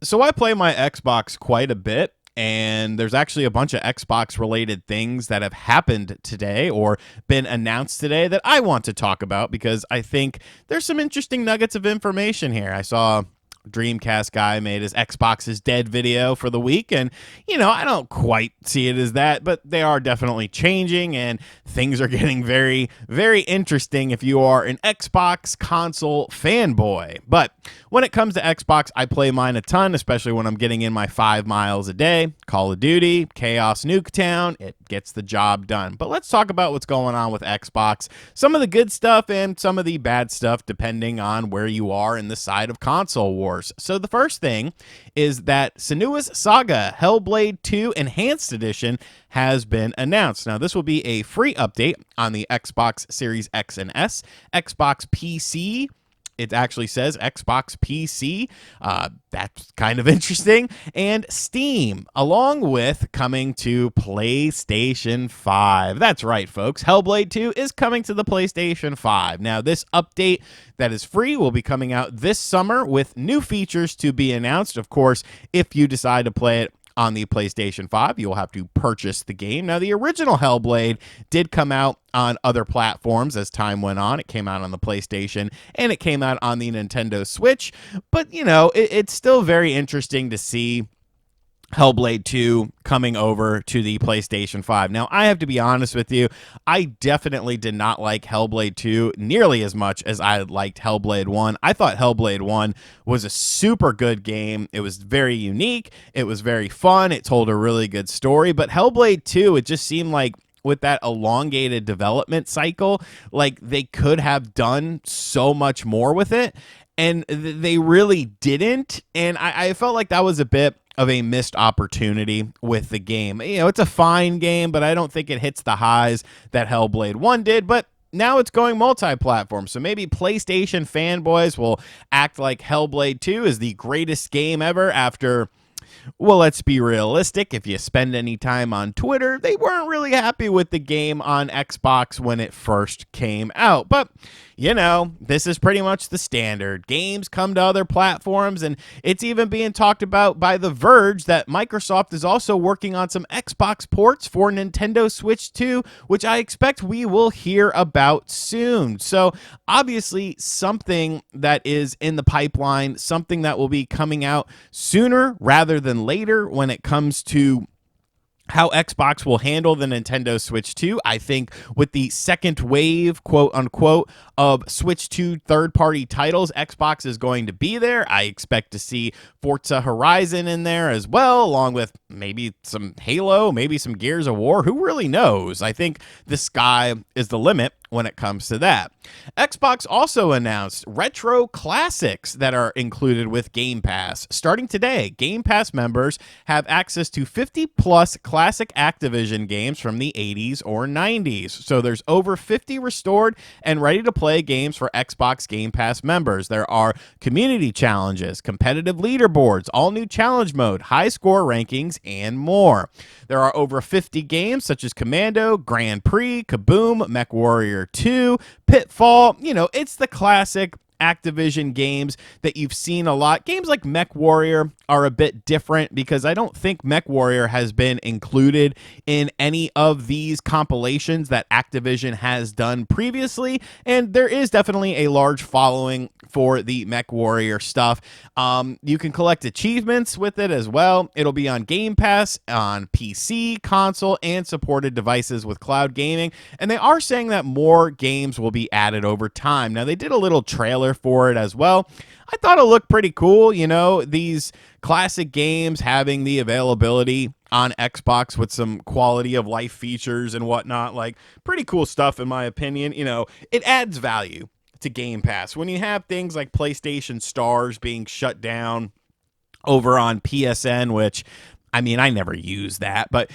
So I play my Xbox quite a bit, and there's actually a bunch of Xbox related things that have happened today or been announced today that I want to talk about because I think there's some interesting nuggets of information here. I saw Dreamcast guy made his Xbox is dead video for the week, and I don't quite see it as that, but they are definitely changing, and things are getting very, very interesting if you are an Xbox console fanboy. But when it comes to Xbox, I play mine a ton, especially when I'm getting in my 5 miles a day. Call of Duty, Chaos Nuketown, it gets the job done. But let's talk about what's going on with Xbox, some of the good stuff and some of the bad stuff, depending on where you are in the side of console wars. So the first thing is that Senua's Saga Hellblade 2 Enhanced Edition has been announced. Now, this will be a free update on the Xbox Series X and S, Xbox PC. It actually says Xbox PC. That's kind of interesting. And Steam, along with coming to PlayStation 5. That's right, folks. Hellblade 2 is coming to the PlayStation 5. Now, this update that is free will be coming out this summer with new features to be announced. Of course, if you decide to play it on the PlayStation 5, you will have to purchase the game. Now, the original Hellblade did come out on other platforms as time went on. It came out on the PlayStation and it came out on the Nintendo Switch. But, it's still very interesting to see Hellblade 2 coming over to the PlayStation 5. Now, I have to be honest with you, I definitely did not like Hellblade 2 nearly as much as I liked Hellblade 1. I thought Hellblade 1 was a super good game. It was very unique. It was very fun. It told a really good story. But Hellblade 2, it just seemed like with that elongated development cycle, like they could have done so much more with it. And they really didn't. And I felt like that was a bit of a missed opportunity with the game. It's a fine game, but I don't think it hits the highs that Hellblade 1 did. But now it's going multi-platform, so maybe PlayStation fanboys will act like Hellblade 2 is the greatest game ever after... Well, let's be realistic. If you spend any time on Twitter, they weren't really happy with the game on Xbox when it first came out. But, this is pretty much the standard. Games come to other platforms, and it's even being talked about by The Verge that Microsoft is also working on some Xbox ports for Nintendo Switch 2, which I expect we will hear about soon. So, obviously, something that is in the pipeline, something that will be coming out sooner rather than later when it comes to how Xbox will handle the Nintendo Switch 2. I think with the second wave, quote unquote, of Switch 2 third-party titles, Xbox is going to be there. I expect to see Forza Horizon in there as well, along with maybe some Halo, maybe some Gears of War. Who really knows? I think the sky is the limit when it comes to that. Xbox also announced retro classics that are included with Game Pass. Starting today, Game Pass members have access to 50 plus classic Activision games from the 80s or 90s. So there's over 50 restored and ready to play games for Xbox Game Pass members. There are community challenges, competitive leaderboards, all new challenge mode, high score rankings, and more. There are over 50 games such as Commando, Grand Prix, Kaboom, MechWarrior 2, Pitfall. It's the classic Activision games that you've seen a lot. Games like MechWarrior are a bit different because I don't think MechWarrior has been included in any of these compilations that Activision has done previously, and there is definitely a large following for the MechWarrior stuff. You can collect achievements with it as well. It'll be on Game Pass, on PC, console, and supported devices with cloud gaming, and they are saying that more games will be added over time. Now, they did a little trailer for it as well. I thought it looked pretty cool, these classic games having the availability on Xbox with some quality of life features and whatnot. Like, pretty cool stuff in my opinion. It adds value to Game Pass when you have things like PlayStation Stars being shut down over on PSN, which I mean, I never used that, but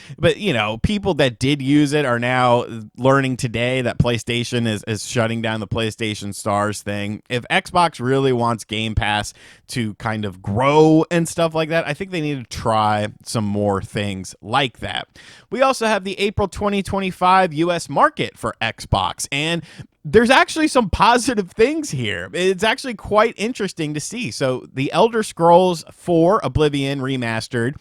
people that did use it are now learning today that PlayStation is shutting down the PlayStation Stars thing. If Xbox really wants Game Pass to kind of grow and stuff like that, I think they need to try some more things like that. We also have the April 2025 US market for Xbox, and there's actually some positive things here. It's actually quite interesting to see. So the Elder Scrolls 4 Oblivion Remastered,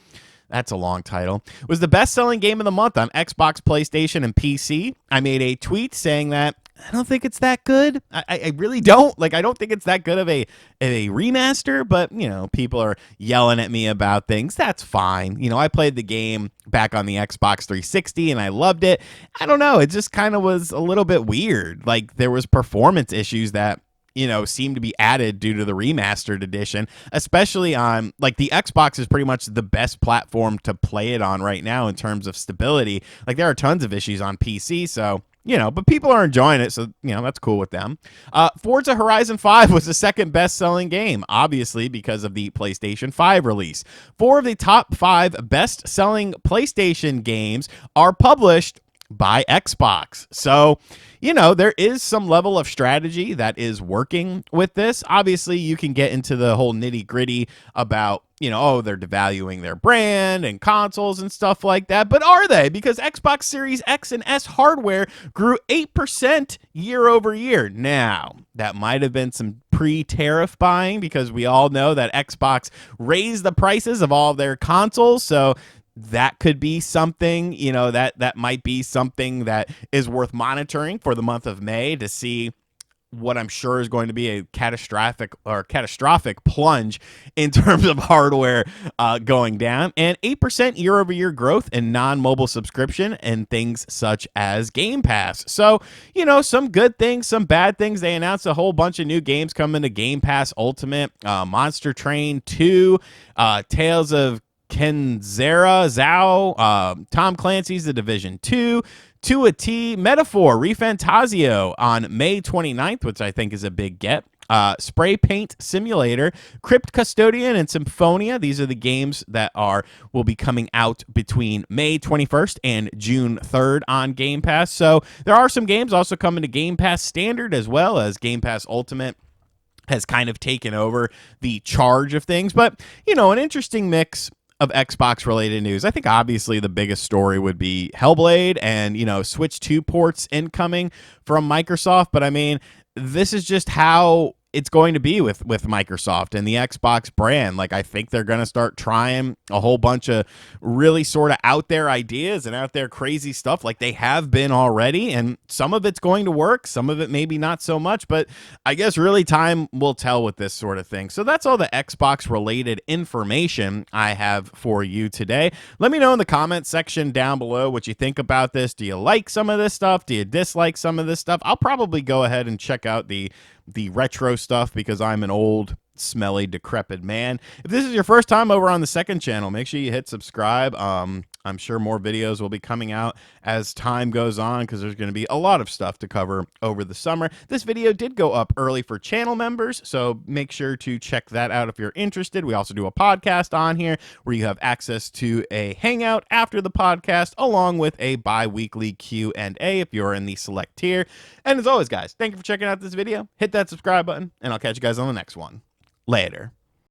that's a long title, was the best-selling game of the month on Xbox, PlayStation, and PC. I made a tweet saying that I don't think it's that good. I really don't. I don't think it's that good of a remaster, but, people are yelling at me about things. That's fine. I played the game back on the Xbox 360, and I loved it. I don't know. It just kind of was a little bit weird. There was performance issues that seem to be added due to the remastered edition, especially on the Xbox is pretty much the best platform to play it on right now in terms of stability. There are tons of issues on PC, so but people are enjoying it, so that's cool with them. Forza Horizon 5 was the second best-selling game, obviously because of the PlayStation 5 release. 4 of the top 5 best-selling PlayStation games are published by Xbox. So, there is some level of strategy that is working with this. Obviously, you can get into the whole nitty-gritty about, they're devaluing their brand and consoles and stuff like that. But are they? Because Xbox Series X and S hardware grew 8% year over year. Now, that might have been some pre-tariff buying because we all know that Xbox raised the prices of all of their consoles. So that could be something, that might be something that is worth monitoring for the month of May to see what I'm sure is going to be a catastrophic plunge in terms of hardware going down, and 8% year over year growth in non-mobile subscription and things such as Game Pass. So, some good things, some bad things. They announced a whole bunch of new games coming to Game Pass Ultimate, Monster Train 2, Tales of Kenzera, Zao, Tom Clancy's The Division 2, To a T, Metaphor, ReFantazio on May 29th, which I think is a big get. Spray Paint Simulator, Crypt Custodian, and Symphonia. These are the games that will be coming out between May 21st and June 3rd on Game Pass. So there are some games also coming to Game Pass Standard as well as Game Pass Ultimate has kind of taken over the charge of things. But, an interesting mix of Xbox related news. I think obviously the biggest story would be Hellblade and, Switch 2 ports incoming from Microsoft. But I mean, this is just how it's going to be with Microsoft and the Xbox brand. I think they're going to start trying a whole bunch of really sort of out there ideas and out there crazy stuff like they have been already. And some of it's going to work. Some of it maybe not so much, but I guess really time will tell with this sort of thing. So that's all the Xbox related information I have for you today. Let me know in the comment section down below what you think about this. Do you like some of this stuff? Do you dislike some of this stuff? I'll probably go ahead and check out the retro stuff because I'm an old, smelly, decrepit man. If this is your first time over on the second channel, make sure you hit subscribe. I'm sure more videos will be coming out as time goes on because there's going to be a lot of stuff to cover over the summer. This video did go up early for channel members, so make sure to check that out if you're interested. We also do a podcast on here where you have access to a hangout after the podcast along with a bi-weekly Q&A if you're in the select tier. And as always, guys, thank you for checking out this video. Hit that subscribe button, and I'll catch you guys on the next one. Later.